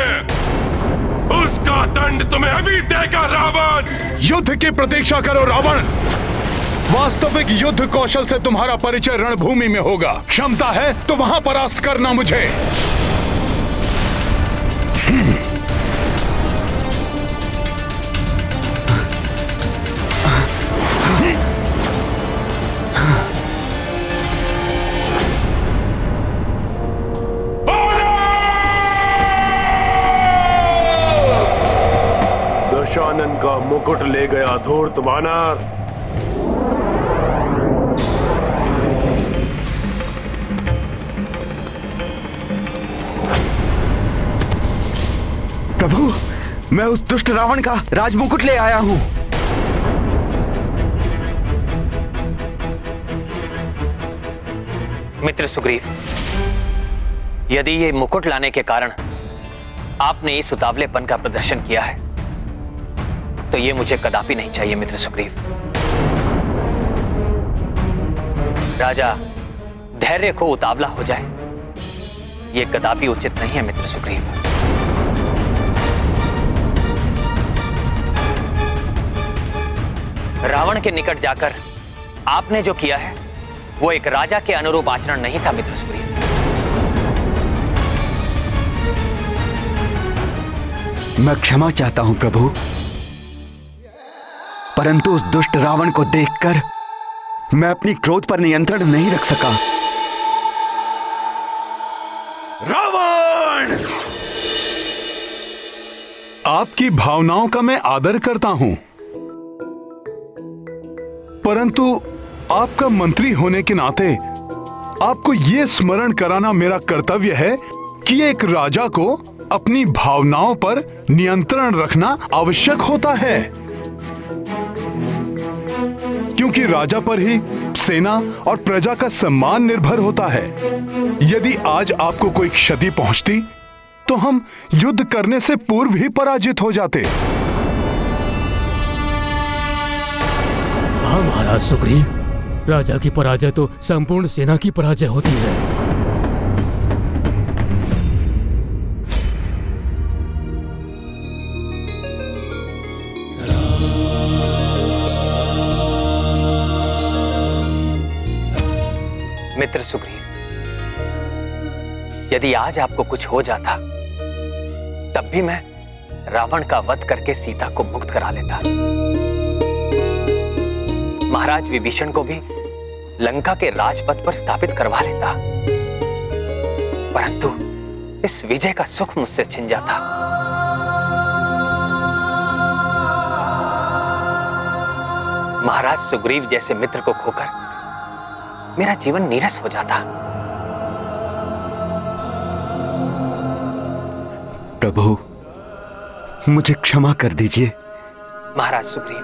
उसका दंड तुम्हें अभी देगा रावण।
युद्ध की प्रतीक्षा करो रावण। वास्तविक युद्ध कौशल से तुम्हारा परिचय रणभूमि में होगा। क्षमता है तो वहां परास्त करना मुझे।
दशानन का मुकुट ले गया धूर्त वानर।
प्रभु, मैं उस दुष्ट रावण का राजमुकुट ले आया हूं।
मित्र सुग्रीव, यदि ये मुकुट लाने के कारण आपने इस उतावलेपन का प्रदर्शन किया है तो ये मुझे कदापि नहीं चाहिए मित्र सुग्रीव। राजा धैर्य को उतावला हो जाए, ये कदापि उचित नहीं है मित्र सुग्रीव। रावण के निकट जाकर आपने जो किया है वो एक राजा के अनुरूप आचरण नहीं था मित्र सुग्रीव।
मैं क्षमा चाहता हूं प्रभु, परंतु उस दुष्ट रावण को देखकर मैं अपनी क्रोध पर नियंत्रण नहीं रख सका।
रावण! आपकी भावनाओं का मैं आदर करता हूं, परंतु आपका मंत्री होने के नाते आपको यह स्मरण कराना मेरा कर्तव्य है कि एक राजा को अपनी भावनाओं पर नियंत्रण रखना आवश्यक होता है, क्योंकि राजा पर ही सेना और प्रजा का सम्मान निर्भर होता है। यदि आज आपको कोई क्षति पहुंचती तो हम युद्ध करने से पूर्व ही पराजित हो जाते।
हाँ महाराज सुग्रीव, राजा की पराजय तो संपूर्ण सेना की पराजय होती है।
मित्र सुग्रीव, यदि आज आपको कुछ हो जाता तब भी मैं रावण का वध करके सीता को मुक्त करा लेता। महाराज विभीषण को भी लंका के राजपथ पर स्थापित करवा लेता, परंतु इस विजय का सुख मुझसे छिन जाता। महाराज सुग्रीव जैसे मित्र को खोकर मेरा जीवन नीरस हो जाता।
प्रभु, मुझे क्षमा कर दीजिए।
महाराज सुग्रीव,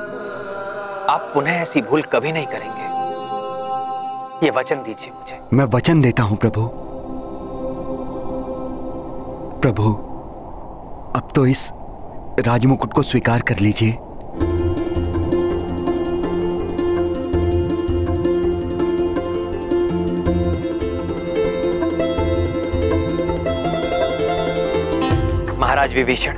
आप पुनः ऐसी भूल कभी नहीं करेंगे, ये वचन दीजिए मुझे।
मैं वचन देता हूं प्रभु। प्रभु, अब तो इस राजमुकुट को स्वीकार कर लीजिए।
महाराज विभीषण,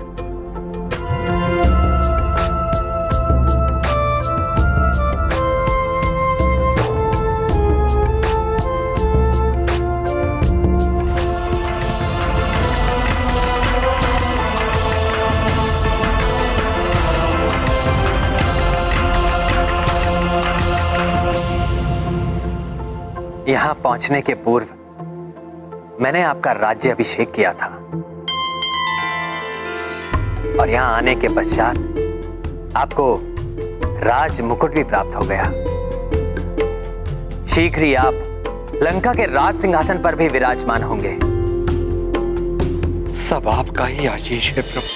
यहां पहुंचने के पूर्व मैंने आपका राज्य अभिषेक किया था और यहां आने के पश्चात आपको राज मुकुट भी प्राप्त हो गया। शीघ्र ही आप लंका के राज सिंहासन पर भी विराजमान होंगे।
सब आपका ही आशीष है प्रभु।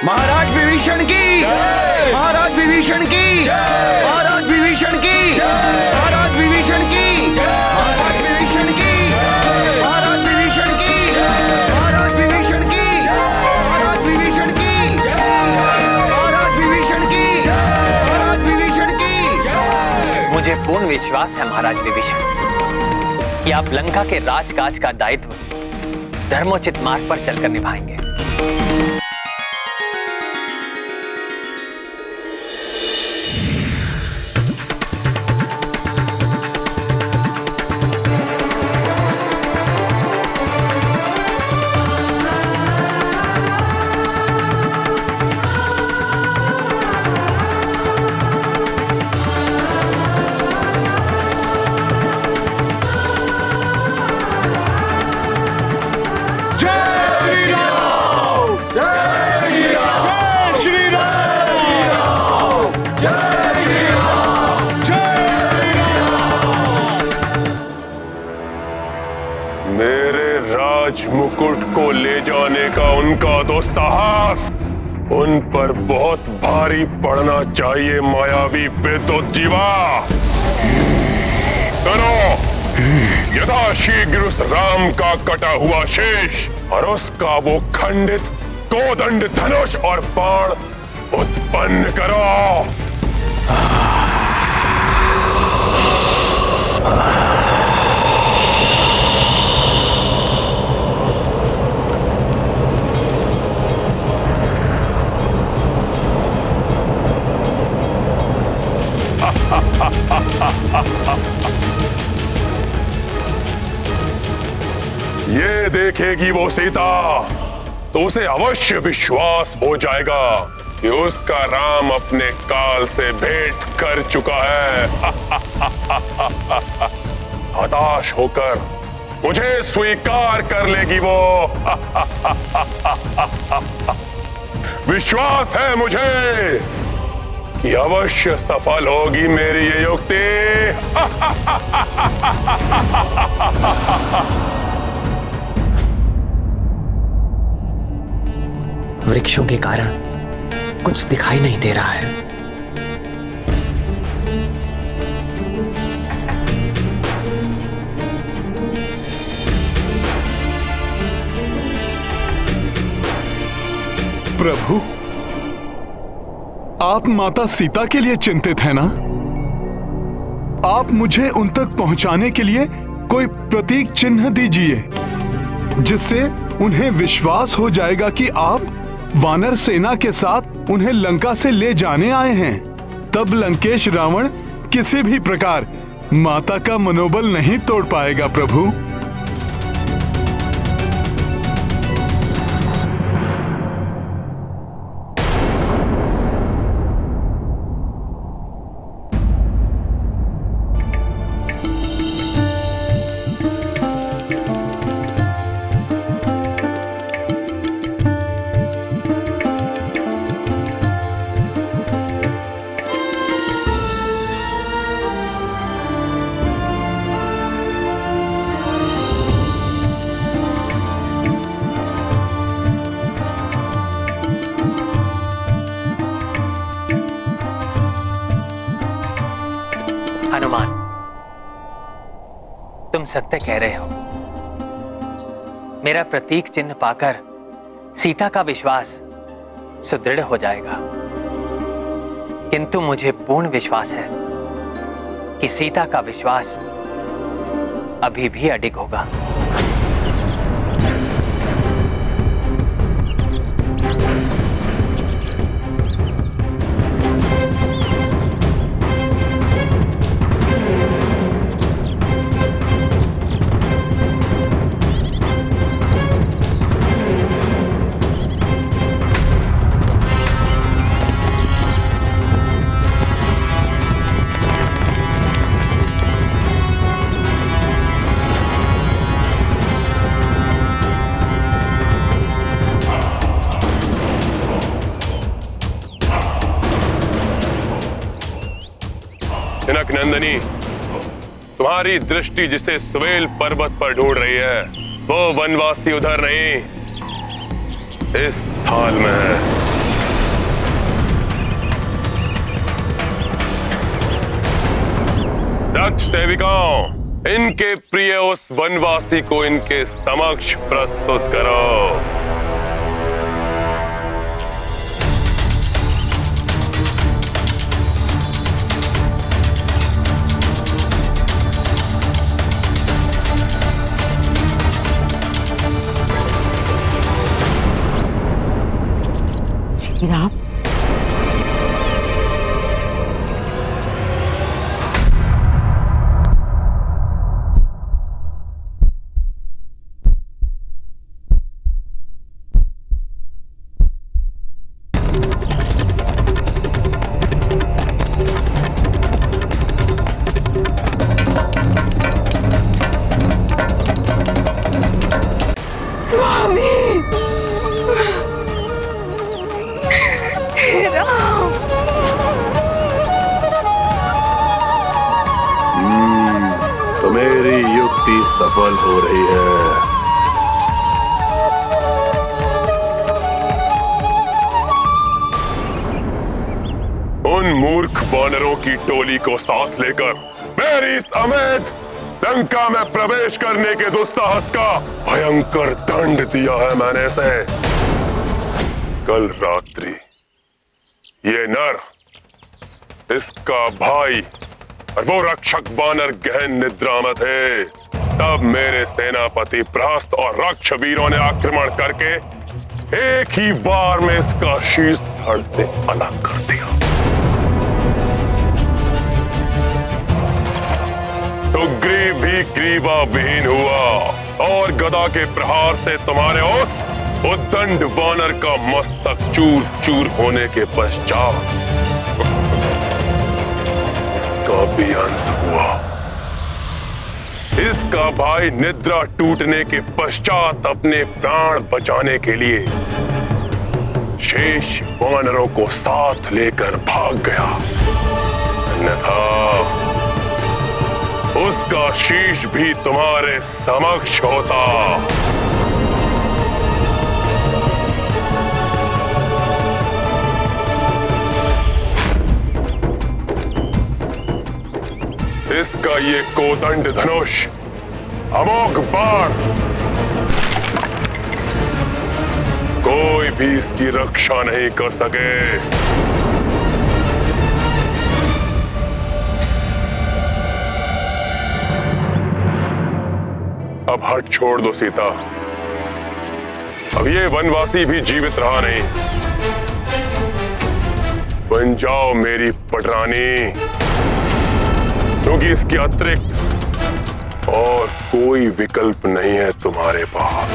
महाराज विभीषण की, महाराज विभीषण की, महाराज विभीषण की, महाराज विभीषण की, महाराज विभीषण की, महाराज विभीषण की, महाराज विभीषण की, महाराज विभीषण की, महाराज विभीषण की, महाराज विभीषण की।
मुझे पूर्ण विश्वास है महाराज विभीषण कि आप लंका के राजकाज का दायित्व धर्मोचित मार्ग पर चलकर निभाएंगे।
मुकुट को ले जाने का उनका तो साहस उन पर बहुत भारी पड़ना चाहिए। मायावी बेदोजीवा, करो। यथाशीघ्र उस राम का कटा हुआ शेष और उसका वो खंडित कोदंड धनुष और बाण उत्पन्न करो। ये देखेगी वो सीता तो उसे अवश्य विश्वास हो जाएगा कि उसका राम अपने काल से भेंट कर चुका है। हताश होकर मुझे स्वीकार कर लेगी वो। विश्वास है मुझे कि अवश्य सफल होगी मेरी ये युक्ति।
वृक्षों के कारण कुछ दिखाई नहीं दे रहा है।
प्रभु, आप माता सीता के लिए चिंतित हैं ना? आप मुझे उन तक पहुंचाने के लिए कोई प्रतीक चिन्ह दीजिए जिससे उन्हें विश्वास हो जाएगा कि आप वानर सेना के साथ उन्हें लंका से ले जाने आए हैं। तब लंकेश रावण किसी भी प्रकार माता का मनोबल नहीं तोड़ पाएगा प्रभु।
हनुमान, तुम सत्य कह रहे हो। मेरा प्रतीक चिन्ह पाकर सीता का विश्वास सुदृढ़ हो जाएगा, किंतु मुझे पूर्ण विश्वास है कि सीता का विश्वास अभी भी अडिग होगा।
जनक नंदनी, तुम्हारी दृष्टि जिसे सुवेल पर्वत पर ढूंढ रही है वो वनवासी उधर नहीं, इस थाल में है। दक्ष सेविकाओं, इनके प्रिय उस वनवासी को इनके समक्ष प्रस्तुत करो।
राम,
तो मेरी युक्ति सफल हो रही है। उन मूर्ख वानरों की टोली को साथ लेकर मेरी समेत लंका में प्रवेश करने के दुस्साहस का भयंकर दंड दिया है मैंने इसे। कल रात्रि ये नर, इसका भाई और वो रक्षक वानर गहन निद्रा में थे। तब मेरे सेनापति प्रहस्त और रक्ष वीरों ने आक्रमण करके एक ही वार में इसका शीश धड़ से अलग कर दिया। तो ग्रीव भी ग्रीवा विहीन हुआ और गदा के प्रहार से तुम्हारे उस उद्दंड वानर का मस्तक चूर चूर होने के पश्चात इसका भी अंत हुआ। इसका भाई निद्रा टूटने के पश्चात अपने प्राण बचाने के लिए शेष वानरों को साथ लेकर भाग गया, अन्यथा उसका शीश भी तुम्हारे समक्ष होता। इसका ये कोदंड धनुष, अमोघ बाण, कोई भी इसकी रक्षा नहीं कर सके। अब हट छोड़ दो सीता, अब ये वनवासी भी जीवित रहा नहीं। बन जाओ मेरी पटरानी, क्योंकि इसके अतिरिक्त और कोई विकल्प नहीं है तुम्हारे पास।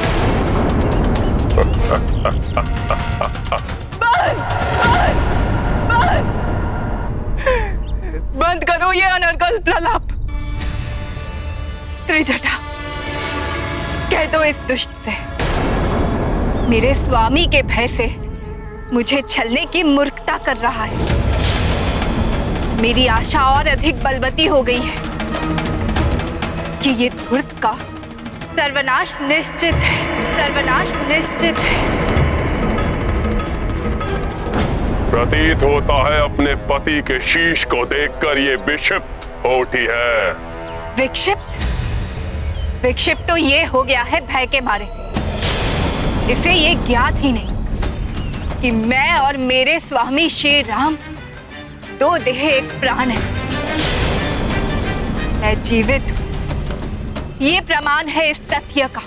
बंद करो ये अनर्गल प्रलाप। त्रिजटा, कह दो इस दुष्ट से, मेरे स्वामी के भय से मुझे छलने की मूर्खता कर रहा है। मेरी आशा और अधिक बलवती हो गई है कि ये धूर्त का सर्वनाश निश्चित है, सर्वनाश निश्चित है।
प्रतीत होता है अपने पति के शीश को देखकर ये विक्षिप्त हो उठी है।
विक्षिप्त? विक्षिप्त तो ये हो गया है भय के मारे। इसे ये ज्ञात ही नहीं कि मैं और मेरे स्वामी श्री राम दो देह एक प्राण है। मैं जीवित हूं। ये प्रमाण है इस तथ्य का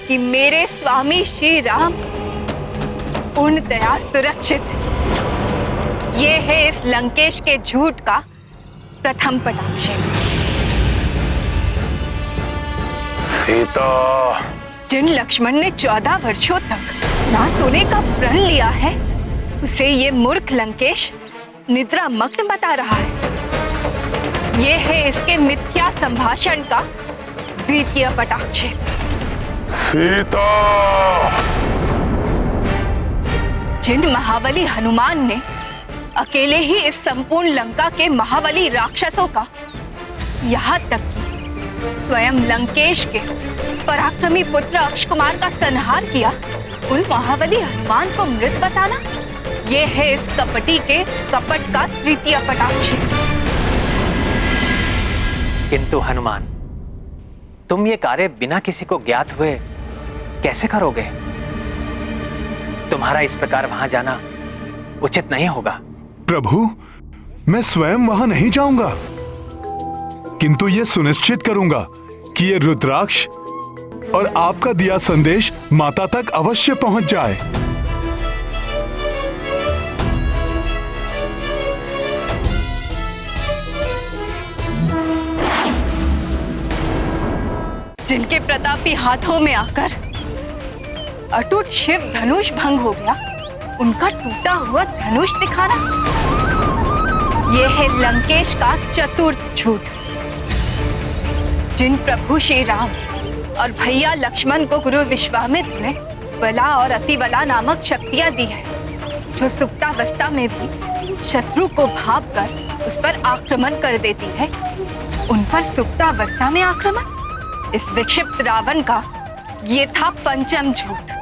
कि मेरे स्वामी श्री राम पूर्णतया सुरक्षित है। ये है इस लंकेश के झूठ का प्रथम पटाक्षेप।
सीता,
जिन लक्ष्मण ने 14 वर्षों तक ना सोने का प्रण लिया है, उसे ये मूर्ख लंकेश निद्रा मग्न बता रहा है। ये है इसके मिथ्या संभाषण का द्वितीय पटाक्षेप।
सीता,
जिन महाबली हनुमान ने अकेले ही इस संपूर्ण लंका के महाबली राक्षसों का, यहाँ तक कि स्वयं लंकेश के पराक्रमी पुत्र अक्षकुमार का संहार किया, उन महाबली हनुमान को मृत बताना, यह है इस कपटी के कपट का तृतीय पटाक्षेप।
किंतु हनुमान, तुम ये कार्य बिना किसी को ज्ञात हुए कैसे करोगे? तुम्हारा इस प्रकार वहां जाना उचित नहीं होगा।
प्रभु, मैं स्वयं वहां नहीं जाऊंगा, किंतु यह सुनिश्चित करूंगा कि ये रुद्राक्ष और आपका दिया संदेश माता तक अवश्य पहुंच जाए।
जिनके प्रतापी हाथों में आकर अटूट शिव धनुष भंग हो गया, उनका टूटा हुआ धनुष दिखाना, यह है लंकेश का चतुर्थ झूठ। जिन प्रभु श्री राम और भैया लक्ष्मण को गुरु विश्वामित्र ने बला और अतिबला नामक शक्तियां दी है, जो सुप्तावस्था में भी शत्रु को भाप कर उस पर आक्रमण कर देती है, उन पर सुप्तावस्था में आक्रमण, इस विक्षिप्त रावण का ये था पंचम झूठ।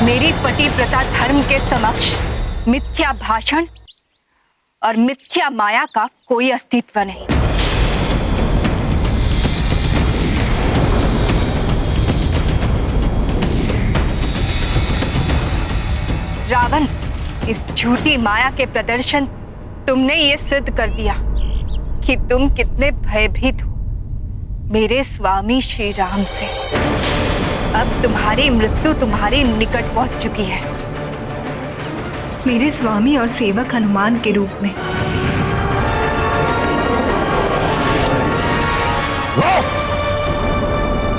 मेरी मेरी पतिव्रता धर्म के समक्ष मिथ्या भाषण और मिथ्या माया का कोई अस्तित्व नहीं। रावण, इस झूठी माया के प्रदर्शन तुमने ये सिद्ध कर दिया कि तुम कितने भयभीत हो मेरे स्वामी श्री राम से। अब तुम्हारी मृत्यु तुम्हारे निकट पहुंच चुकी है,
मेरे स्वामी और सेवक हनुमान के रूप में।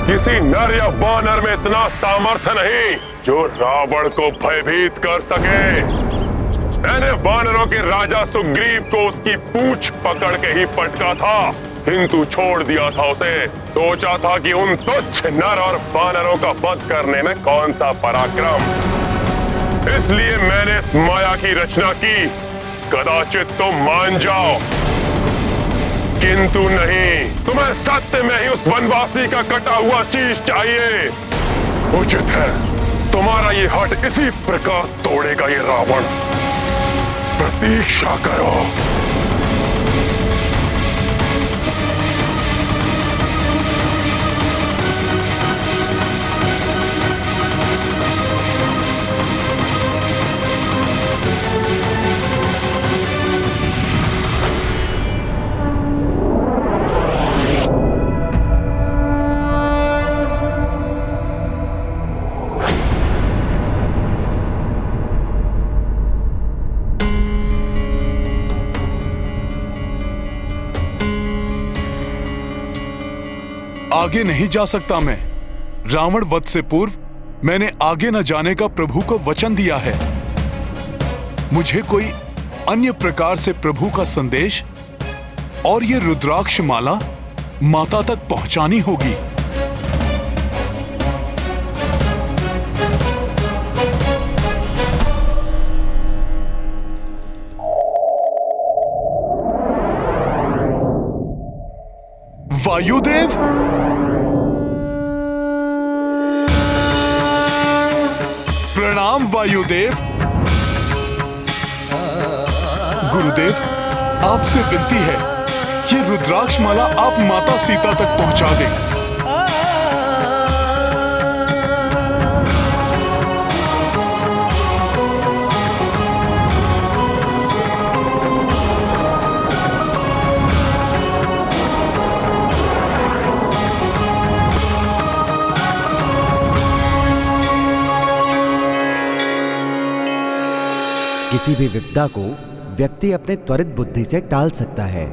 किसी नर या वानर में इतना सामर्थ्य नहीं जो रावण को भयभीत कर सके। मैंने वानरों के राजा सुग्रीव को उसकी पूंछ पकड़ के ही पटका था, किंतु छोड़ दिया था उसे। सोचा था कि उन तुच्छ नर और वानरों का वध करने में कौन सा पराक्रम, इसलिए मैंने इस माया की रचना की। कदाचित तुम मान जाओ, किंतु नहीं, तुम्हें सत्य में ही उस वनवासी का कटा हुआ शीश चाहिए। उचित है, तुम्हारा ये हट इसी प्रकार तोड़ेगा ये रावण। प्रतीक्षा करो।
आगे नहीं जा सकता मैं। रावण वध से पूर्व मैंने आगे न जाने का प्रभु को वचन दिया है। मुझे कोई अन्य प्रकार से प्रभु का संदेश और ये रुद्राक्ष माला माता तक पहुंचानी होगी। वायुदेव, प्रणाम वायुदेव। गुरुदेव, आपसे विनती है, ये रुद्राक्ष माला आप माता सीता तक पहुंचा दें।
किसी भी विपदा को व्यक्ति अपने त्वरित बुद्धि से टाल सकता है,